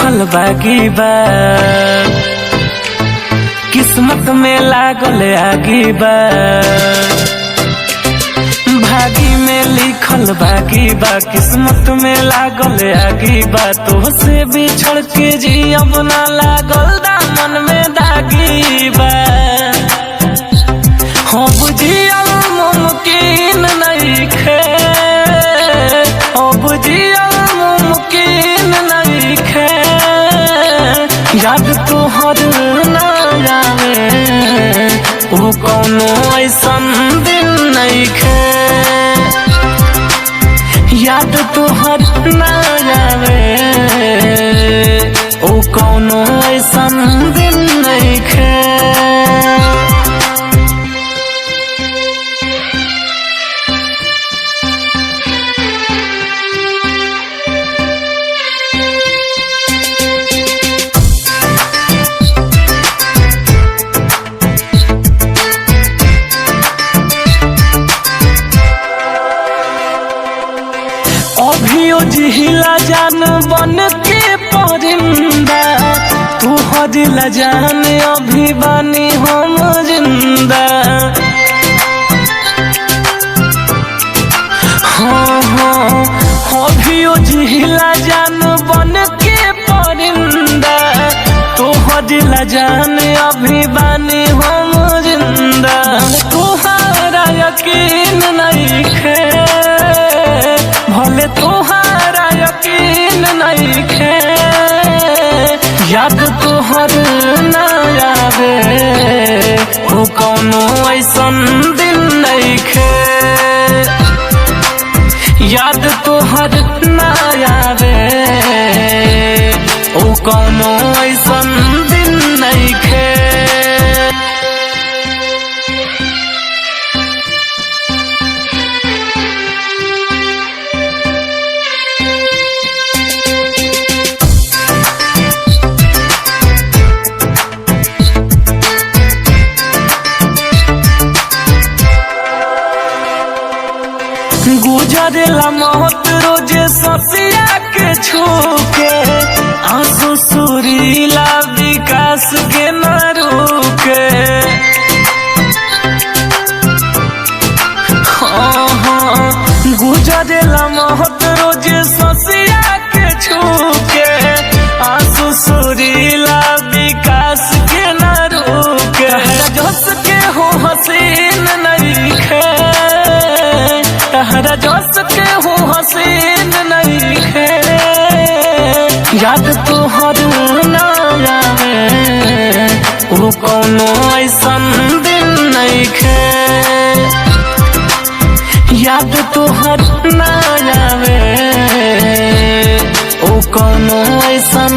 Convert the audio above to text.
लिखल बागी बा, किस्मत में लागल आगी बा। भागी में लिखल बागी बा, किस्मत में लागल आगी बा। तो से बिछड़ के जियब ना लागल दामन में दागी बा। हो बुझियल मुमकिन नइखे, हो बुझियल मुमकिन नइखे। याद तोहर ना आवे वो कौनो ऐसन दिन नइखे। याद तोहर ना आवे वो कौनो ऐसन दिन नइखे। अभियो जिहिला जान बन के परिंदा, तू हदिला जान अभी बानी हम जिंदा। हाँ हाँ अभियो जिहिला जान बन के परिंदा, तू हदिला जान अभी बानी हम जिंदा। तुहारा यकीन नइखे, भले तोहारा यकीन नइखे। याद तोहर ना आवे वो कौनो ऐसन दिन नइखे। याद तोहर ना आवे वो कौनो ऐसन दिन नइखे। गुजरेला मौत रोजे ससिया के छूके, आंसू सुरीला विकास के न रुके। हाँ हाँ गुजरेला मौत रोजे ससिया के छूके, आंसू सुरीला विकास के न रुके। जोश के हो हसीन नइखे, तहरा जोश के हो हसीन नइखे। याद तोहर ना आवे वो कौनो ऐसन दिन नइखे। याद तोहर ना आवे वो कौनो ऐसन